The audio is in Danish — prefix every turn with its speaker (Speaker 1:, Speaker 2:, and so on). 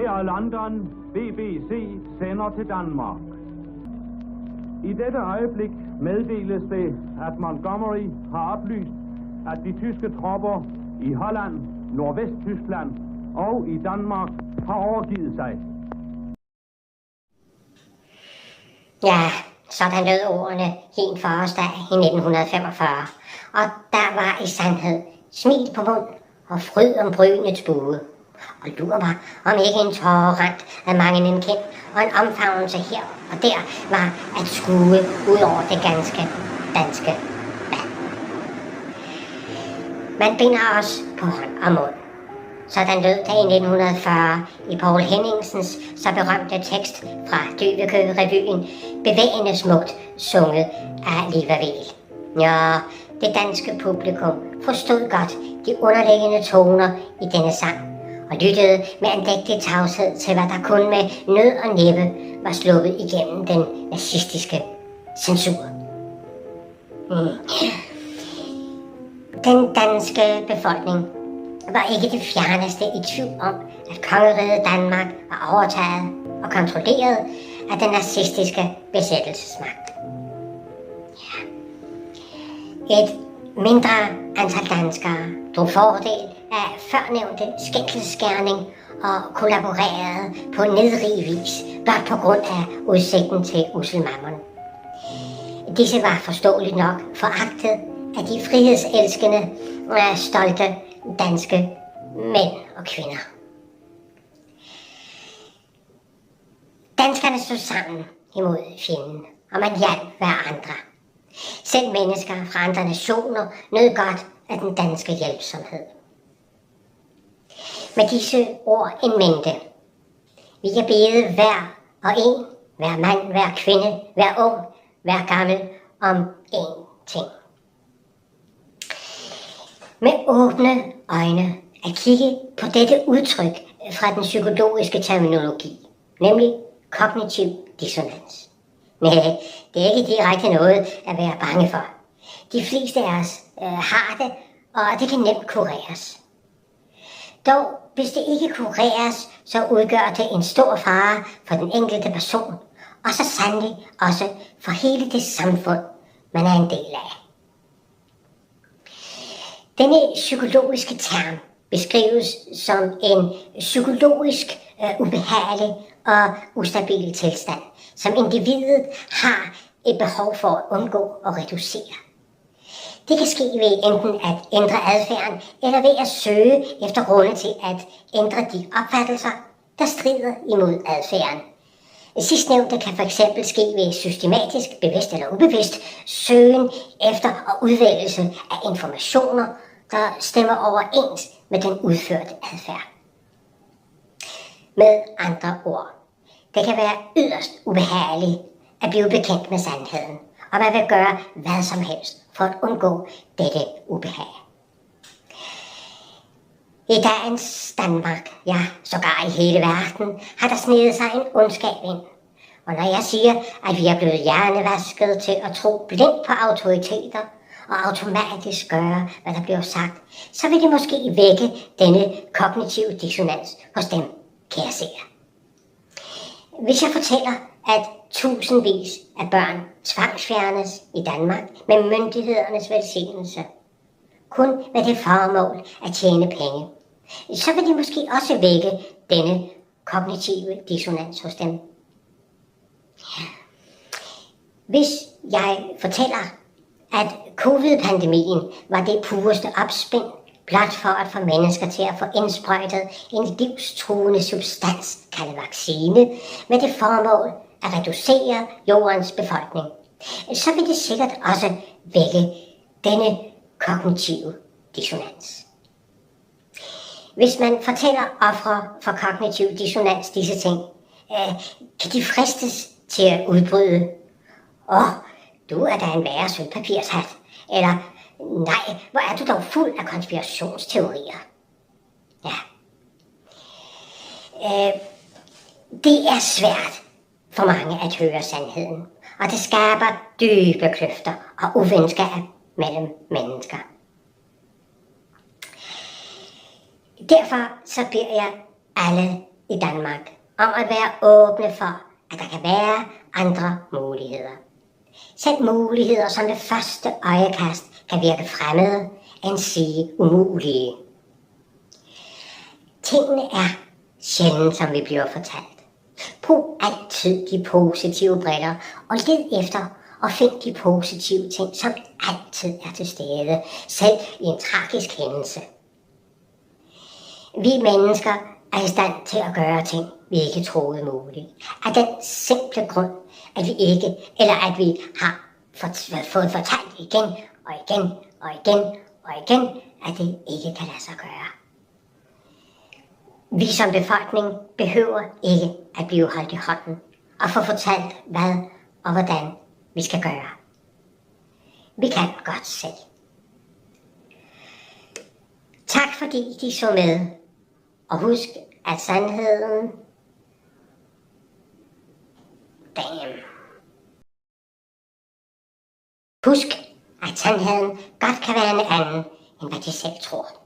Speaker 1: Her er London. BBC sender til Danmark. I dette øjeblik meddeles det, at Montgomery har oplyst, at de tyske tropper i Holland, Nordvesttyskland og i Danmark har overgivet sig.
Speaker 2: Ja, sådan lød ordene hin forårsdag i 1945, og der var i sandhed smil på mund og fryd om brynets bue. Og lurer mig, om ikke en tårerrand af mange en kind og en omfavnelse her og der var at skue ud over det ganske danske land. Man binder os på hånd og mund. Sådan lød det i 1940 i Poul Henningsens så berømte tekst fra Dyvekø-revyen, bevægende smukt sunget af Liva Weel. Ja, det danske publikum forstod godt de underliggende toner i denne sang, og lyttede med andægtig tavshed til, hvad der kun med nød og næppe var sluppet igennem den nazistiske censur. Den danske befolkning var ikke det fjerneste i tvivl om, at kongeriget Danmark var overtaget og kontrolleret af den nazistiske besættelsesmagt. Ja. Et mindre antal danskere drog fordel af førnævnte skænkelsesgerning og kollaborerede på nedrig vis, blot på grund af udsigten til usselmammon. Disse var forståeligt nok foragtet af de frihedselskende, stolte danske mænd og kvinder. Danskerne stod sammen imod fjenden, og man hjalp hver andre. Selv mennesker fra andre nationer nød godt af den danske hjælpsomhed. Med disse ord en mente. Vi kan bede hver og en, hver mand, hver kvinde, hver ung, hver gammel om én ting. Med åbne øjne at kigge på dette udtryk fra den psykologiske terminologi, nemlig kognitiv dissonans. Nej, det er ikke direkte noget at være bange for. De fleste af os har det, og det kan nemt kureres. Dog, hvis det ikke kureres, så udgør det en stor fare for den enkelte person, og så sandelig også for hele det samfund, man er en del af. Denne psykologiske term beskrives som en psykologisk ubehagelig og ustabil tilstand, som individet har et behov for at undgå og reducere. Det kan ske ved enten at ændre adfærden, eller ved at søge efter grunde til at ændre de opfattelser, der strider imod adfærden. Sidstnævnte kan fx ske ved systematisk, bevidst eller ubevidst, søgen efter og udvælgelse af informationer, der stemmer overens med den udførte adfærd. Med andre ord, det kan være yderst ubehageligt at blive bekendt med sandheden, og man vil gøre hvad som helst for at undgå dette ubehag. I dagens Danmark, ja, sågar i hele verden, har der snedet sig en ondskab ind. Og når jeg siger, at vi er blevet hjernevasket til at tro blindt på autoriteter, og automatisk gøre, hvad der bliver sagt, så vil det måske vække denne kognitive dissonans hos dem, kære seere. Hvis jeg fortæller, at tusindvis af børn tvangsfjernes i Danmark med myndighedernes velsignelse, kun med det formål at tjene penge, så vil det måske også vække denne kognitive dissonans hos dem. Hvis jeg fortæller, at covid-pandemien var det pureste opspind, blot for at få mennesker til at få indsprøjtet en livstruende substans, kaldet vaccine, med det formål at reducere jordens befolkning, så vil det sikkert også vække denne kognitive dissonans. Hvis man fortæller ofre for kognitiv dissonans disse ting, kan de fristes til at udbryde: du er da en værre sølvpapirshat. Eller, nej, hvor er du dog fuld af konspirationsteorier. Ja. Det er svært for mange at høre sandheden, og det skaber dybe kløfter og uvenskab mellem mennesker. Derfor så beder jeg alle i Danmark om at være åbne for, at der kan være andre muligheder. Selv muligheder, som ved første øjekast kan virke fremmede, end sige umulige. Tingene er sjældent, som vi bliver fortalt. Brug altid de positive briller og led efter og find de positive ting, som altid er til stede, selv i en tragisk hændelse. Vi mennesker er i stand til at gøre ting, vi ikke troede muligt. Af den simple grund, at vi ikke, eller at vi har fået fortalt igen og igen og igen og igen, at det ikke kan lade sig gøre. Vi som befolkning behøver ikke at blive holdt i hånden og få fortalt, hvad og hvordan vi skal gøre. Vi kan godt selv. Tak fordi de så med, og husk, at sandheden... Husk, at sandheden godt kan være en anden, end hvad de selv tror.